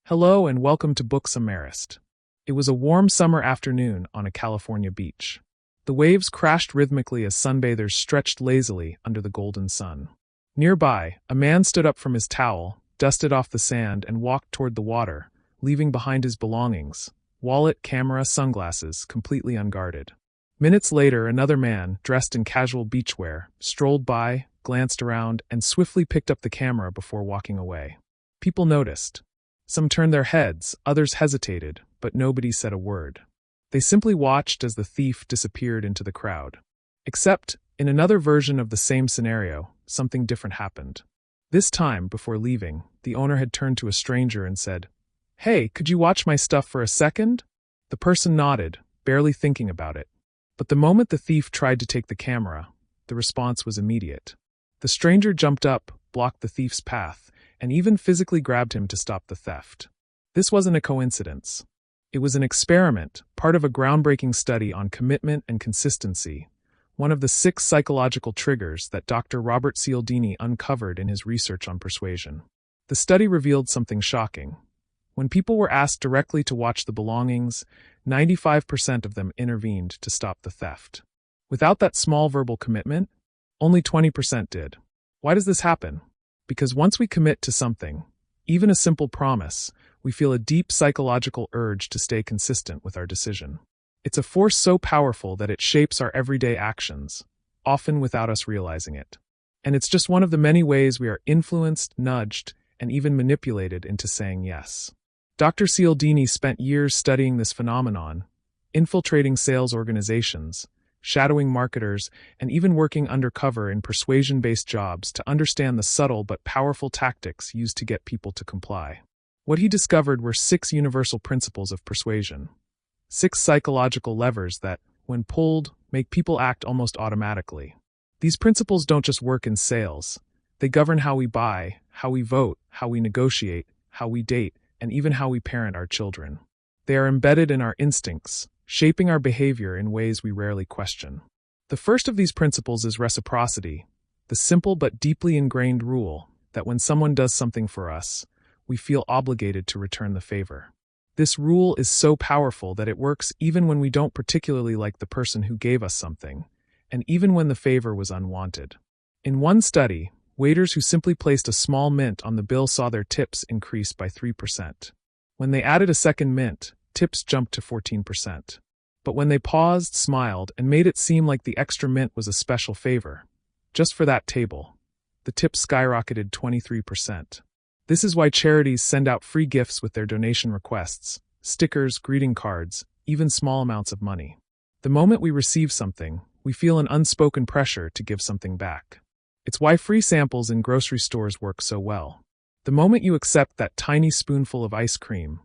Hello and welcome to Book Summarist. It was a warm summer afternoon on a California beach. The waves crashed rhythmically as sunbathers stretched lazily under the golden sun. Nearby, a man stood up from his towel, dusted off the sand, and walked toward the water, leaving behind his belongings, wallet, camera, sunglasses, completely unguarded. Minutes later, another man, dressed in casual beachwear, strolled by, glanced around, and swiftly picked up the camera before walking away. People noticed. Some turned their heads, others hesitated, but nobody said a word. They simply watched as the thief disappeared into the crowd. Except, in another version of the same scenario, something different happened. This time, before leaving, the owner had turned to a stranger and said, "Hey, could you watch my stuff for a second?" The person nodded, barely thinking about it. But the moment the thief tried to take the camera, the response was immediate. The stranger jumped up, blocked the thief's path, and even physically grabbed him to stop the theft. This wasn't a coincidence. It was an experiment, part of a groundbreaking study on commitment and consistency, one of the 6 psychological triggers that Dr. Robert Cialdini uncovered in his research on persuasion. The study revealed something shocking. When people were asked directly to watch the belongings, 95% of them intervened to stop the theft. Without that small verbal commitment, only 20% did. Why does this happen? Because once we commit to something, even a simple promise, we feel a deep psychological urge to stay consistent with our decision. It's a force so powerful that it shapes our everyday actions, often without us realizing it. And it's just one of the many ways we are influenced, nudged, and even manipulated into saying yes. Dr. Cialdini spent years studying this phenomenon, infiltrating sales organizations, shadowing marketers, and even working undercover in persuasion-based jobs to understand the subtle but powerful tactics used to get people to comply. What he discovered were 6 universal principles of persuasion. 6 psychological levers that, when pulled, make people act almost automatically. These principles don't just work in sales. They govern how we buy, how we vote, how we negotiate, how we date, and even how we parent our children. They are embedded in our instincts, shaping our behavior in ways we rarely question. The first of these principles is reciprocity, the simple but deeply ingrained rule that when someone does something for us, we feel obligated to return the favor. This rule is so powerful that it works even when we don't particularly like the person who gave us something, and even when the favor was unwanted. In one study, waiters who simply placed a small mint on the bill saw their tips increase by 3%. When they added a second mint, tips jumped to 14%. But when they paused, smiled, and made it seem like the extra mint was a special favor, just for that table, the tips skyrocketed 23%. This is why charities send out free gifts with their donation requests, stickers, greeting cards, even small amounts of money. The moment we receive something, we feel an unspoken pressure to give something back. It's why free samples in grocery stores work so well. The moment you accept that tiny spoonful of ice cream,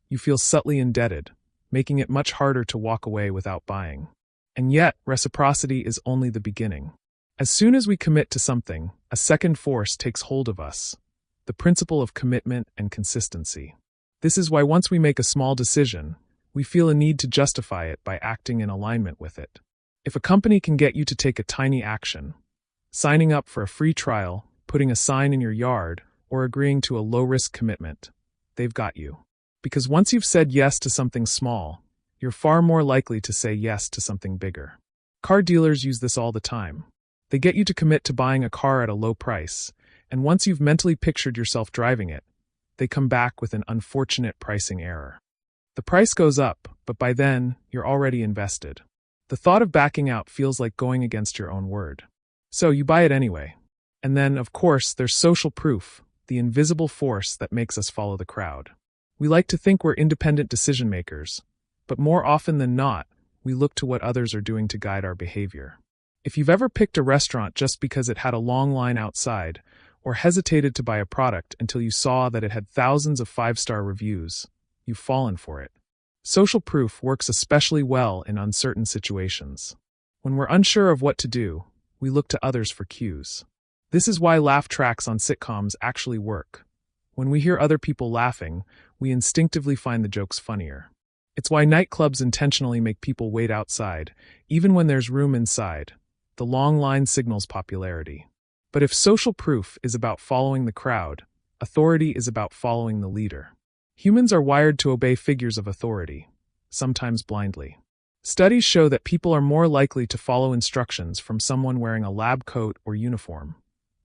you feel subtly indebted, making it much harder to walk away without buying. And yet, reciprocity is only the beginning. As soon as we commit to something, a second force takes hold of us, the principle of commitment and consistency. This is why once we make a small decision, we feel a need to justify it by acting in alignment with it. If a company can get you to take a tiny action, signing up for a free trial, putting a sign in your yard, or agreeing to a low-risk commitment, they've got you. Because once you've said yes to something small, you're far more likely to say yes to something bigger. Car dealers use this all the time. They get you to commit to buying a car at a low price, and once you've mentally pictured yourself driving it, they come back with an unfortunate pricing error. The price goes up, but by then, you're already invested. The thought of backing out feels like going against your own word. So you buy it anyway. And then, of course, there's social proof, the invisible force that makes us follow the crowd. We like to think we're independent decision makers, but more often than not, we look to what others are doing to guide our behavior. If you've ever picked a restaurant just because it had a long line outside, or hesitated to buy a product until you saw that it had thousands of 5-star reviews, you've fallen for it. Social proof works especially well in uncertain situations. When we're unsure of what to do, we look to others for cues. This is why laugh tracks on sitcoms actually work. When we hear other people laughing, we instinctively find the jokes funnier. It's why nightclubs intentionally make people wait outside, even when there's room inside. The long line signals popularity. But if social proof is about following the crowd, authority is about following the leader. Humans are wired to obey figures of authority, sometimes blindly. Studies show that people are more likely to follow instructions from someone wearing a lab coat or uniform,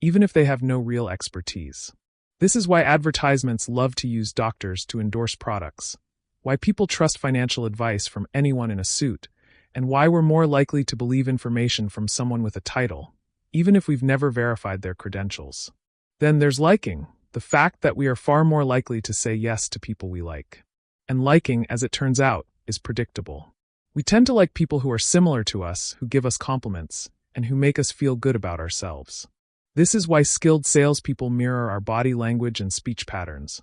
even if they have no real expertise. This is why advertisements love to use doctors to endorse products, why people trust financial advice from anyone in a suit, and why we're more likely to believe information from someone with a title, even if we've never verified their credentials. Then there's liking, the fact that we are far more likely to say yes to people we like. And liking, as it turns out, is predictable. We tend to like people who are similar to us, who give us compliments, and who make us feel good about ourselves. This is why skilled salespeople mirror our body language and speech patterns,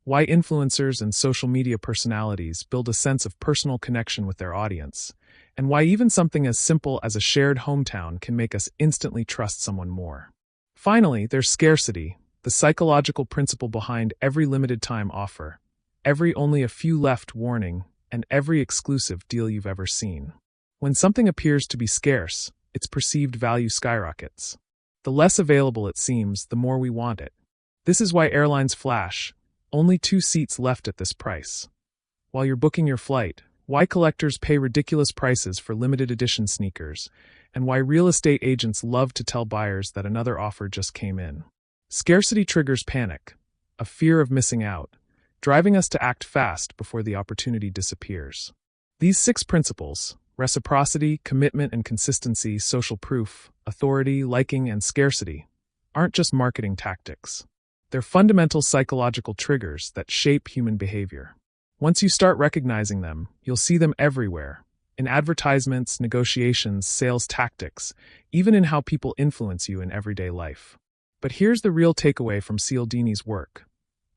why influencers and social media personalities build a sense of personal connection with their audience, and why even something as simple as a shared hometown can make us instantly trust someone more. Finally, there's scarcity, the psychological principle behind every limited-time offer, every only a few left warning, and every exclusive deal you've ever seen. When something appears to be scarce, its perceived value skyrockets. The less available it seems, the more we want it. This is why airlines flash, only 2 seats left at this price. While you're booking your flight, why collectors pay ridiculous prices for limited edition sneakers, and why real estate agents love to tell buyers that another offer just came in. Scarcity triggers panic, a fear of missing out, driving us to act fast before the opportunity disappears. These 6 principles, reciprocity, commitment and consistency, social proof, authority, liking, and scarcity, aren't just marketing tactics. They're fundamental psychological triggers that shape human behavior. Once you start recognizing them, you'll see them everywhere, in advertisements, negotiations, sales tactics, even in how people influence you in everyday life. But here's the real takeaway from Cialdini's work.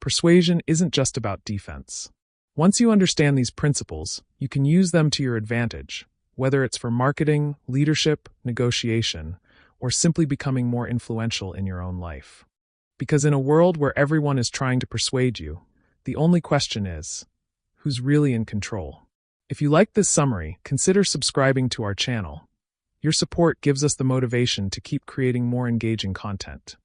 Persuasion isn't just about defense. Once you understand these principles, you can use them to your advantage, whether it's for marketing, leadership, negotiation, or simply becoming more influential in your own life. Because in a world where everyone is trying to persuade you, the only question is, who's really in control? If you liked this summary, consider subscribing to our channel. Your support gives us the motivation to keep creating more engaging content.